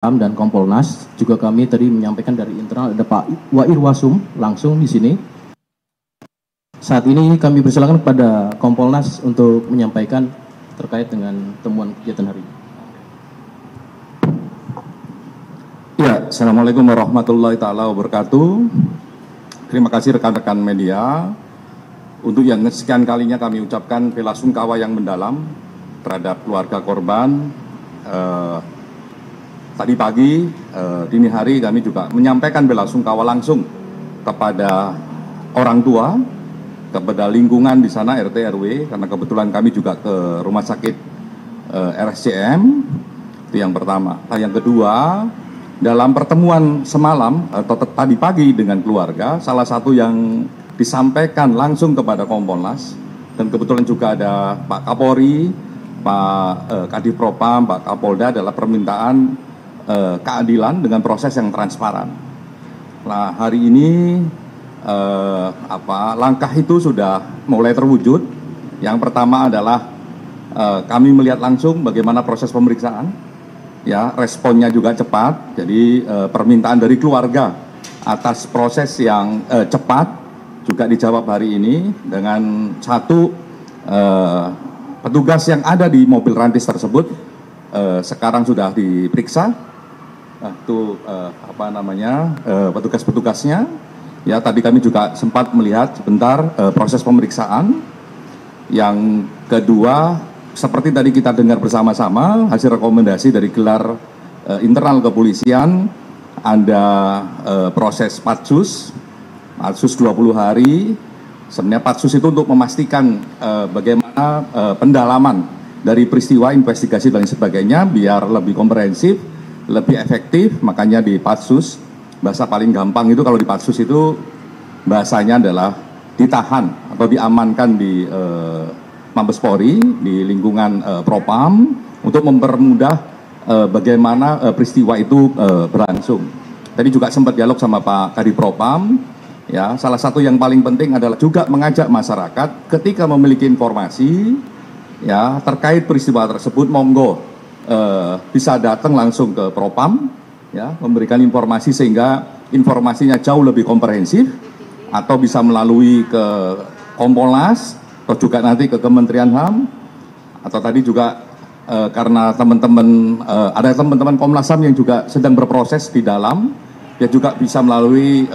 dan Kompolnas. Juga kami tadi menyampaikan dari internal ada Pak Wairwasum langsung di sini. Saat ini kami persilakan kepada Kompolnas untuk menyampaikan terkait dengan temuan kegiatan hari ini. Ya, Assalamualaikum warahmatullahi taala wabarakatuh. Terima kasih rekan-rekan media. Untuk yang sekian kalinya kami ucapkan bela sungkawa yang mendalam terhadap keluarga korban. Tadi pagi, dini hari kami juga menyampaikan bela sungkawa langsung kepada orang tua, kepada lingkungan di sana RT RW, karena kebetulan kami juga ke rumah sakit RSCM. Itu yang pertama. Nah, yang kedua, dalam pertemuan semalam atau tadi pagi dengan keluarga, salah satu yang disampaikan langsung kepada Kompolnas, dan kebetulan juga ada Pak Kapolri, Pak Kadif Propam, Pak Kapolda, adalah permintaan keadilan dengan proses yang transparan. Nah, hari ini langkah itu sudah mulai terwujud. Yang pertama adalah kami melihat langsung bagaimana proses pemeriksaan. Ya, responnya juga cepat. Jadi permintaan dari keluarga atas proses yang cepat juga dijawab hari ini dengan satu petugas yang ada di mobil rantis tersebut sekarang sudah diperiksa. Itu petugas-petugasnya. Ya, tadi kami juga sempat melihat sebentar proses pemeriksaan. Yang kedua, seperti tadi kita dengar bersama-sama hasil rekomendasi dari gelar internal kepolisian, ada proses patsus 20 hari. Sebenarnya patsus itu untuk memastikan bagaimana pendalaman dari peristiwa, investigasi dan sebagainya biar lebih komprehensif, lebih efektif. Makanya di patsus, bahasa paling gampang itu kalau di patsus itu bahasanya adalah ditahan atau diamankan di Mabes Polri, di lingkungan Propam, untuk mempermudah bagaimana peristiwa itu berlangsung. Tadi juga sempat dialog sama Pak Kadif Propam. Ya, salah satu yang paling penting adalah juga mengajak masyarakat ketika memiliki informasi ya terkait peristiwa tersebut, monggo bisa datang langsung ke Propam, ya, memberikan informasi sehingga informasinya jauh lebih komprehensif, atau bisa melalui ke Kompolnas atau juga nanti ke Kementerian HAM, atau tadi juga karena teman-teman ada teman-teman Komnas HAM yang juga sedang berproses di dalam, ya juga bisa melalui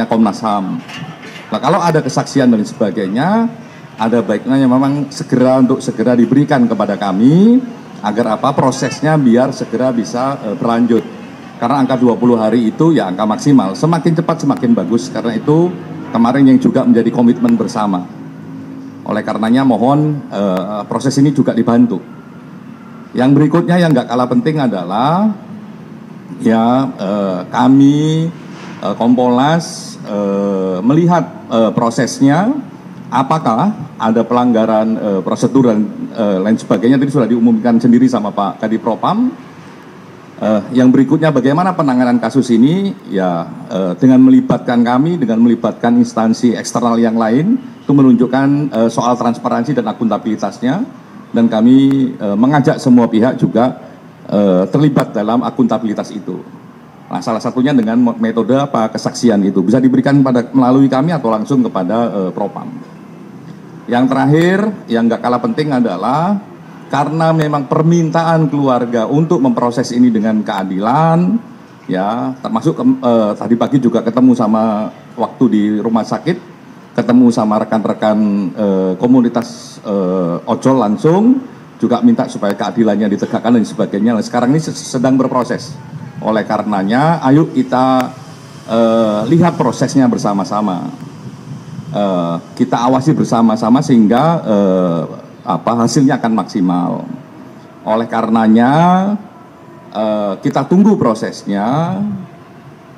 Komnas HAM. Nah, kalau ada kesaksian dan sebagainya, ada baiknya memang segera diberikan kepada kami agar prosesnya biar segera bisa berlanjut. Karena angka 20 hari itu ya angka maksimal. Semakin cepat semakin bagus. Karena itu kemarin yang juga menjadi komitmen bersama. Oleh karenanya mohon proses ini juga dibantu. Yang berikutnya yang nggak kalah penting adalah ya kami Kompolnas melihat prosesnya, apakah ada pelanggaran prosedur dan lain sebagainya. Tadi sudah diumumkan sendiri sama Pak Kadif Propam. Yang berikutnya bagaimana penanganan kasus ini, ya dengan melibatkan kami, dengan melibatkan instansi eksternal yang lain, itu menunjukkan soal transparansi dan akuntabilitasnya, dan kami mengajak semua pihak juga terlibat dalam akuntabilitas itu. Nah, salah satunya dengan metode kesaksian itu bisa diberikan melalui kami atau langsung kepada Propam. Yang terakhir, yang nggak kalah penting adalah karena memang permintaan keluarga untuk memproses ini dengan keadilan, ya termasuk tadi pagi juga ketemu sama waktu di rumah sakit, ketemu sama rekan-rekan komunitas ojol langsung, juga minta supaya keadilannya ditegakkan dan sebagainya. Nah, sekarang ini sedang berproses. Oleh karenanya, ayo kita lihat prosesnya bersama-sama. Kita awasi bersama-sama sehingga hasilnya akan maksimal. Oleh karenanya kita tunggu prosesnya,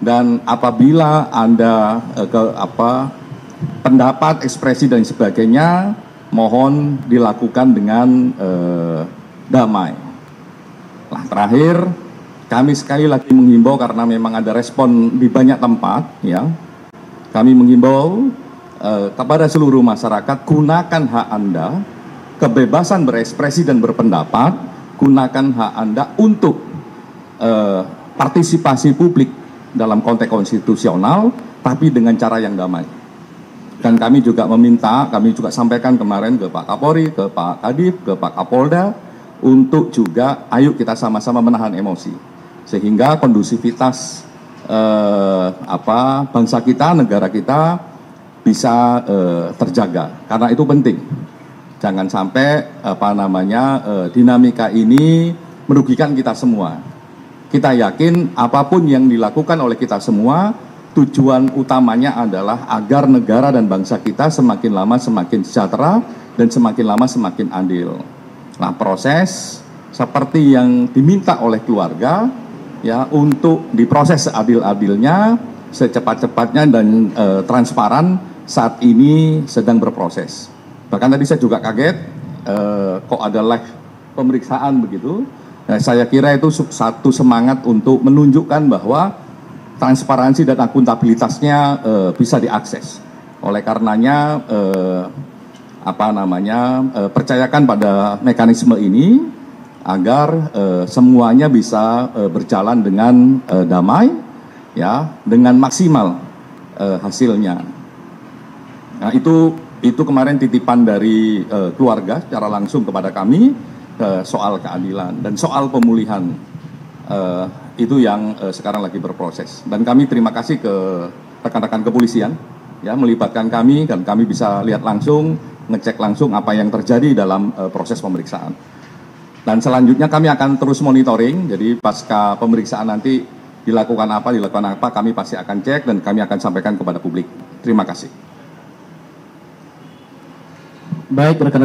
dan apabila ada pendapat, ekspresi dan sebagainya, mohon dilakukan dengan damai. Nah, terakhir kami sekali lagi menghimbau karena memang ada respon di banyak tempat, ya. Kami menghimbau kepada seluruh masyarakat, gunakan hak Anda, kebebasan berekspresi dan berpendapat, gunakan hak Anda untuk partisipasi publik dalam konteks konstitusional, tapi dengan cara yang damai. Dan kami juga meminta, kami juga sampaikan kemarin ke Pak Kapolri, ke Pak Kadif, ke Pak Kapolda, untuk juga ayo kita sama-sama menahan emosi. Sehingga kondusivitas bangsa kita, negara kita bisa terjaga. Karena itu penting. Jangan sampai dinamika ini merugikan kita semua. Kita yakin apapun yang dilakukan oleh kita semua, tujuan utamanya adalah agar negara dan bangsa kita semakin lama semakin sejahtera dan semakin lama semakin adil. Nah, proses seperti yang diminta oleh keluarga ya untuk diproses seadil-adilnya, secepat-cepatnya dan transparan saat ini sedang berproses. Bahkan tadi saya juga kaget kok ada live pemeriksaan begitu. Nah, saya kira itu satu semangat untuk menunjukkan bahwa transparansi dan akuntabilitasnya bisa diakses. Oleh karenanya percayakan pada mekanisme ini agar semuanya bisa berjalan dengan damai, ya, dengan maksimal hasilnya. Nah, itu kemarin titipan dari keluarga secara langsung kepada kami soal keadilan dan soal pemulihan. Itu yang sekarang lagi berproses. Dan kami terima kasih ke rekan-rekan kepolisian ya melibatkan kami dan kami bisa lihat langsung, ngecek langsung apa yang terjadi dalam proses pemeriksaan. Dan selanjutnya kami akan terus monitoring. Jadi pasca pemeriksaan nanti dilakukan apa, kami pasti akan cek dan kami akan sampaikan kepada publik. Terima kasih. Baik, rekan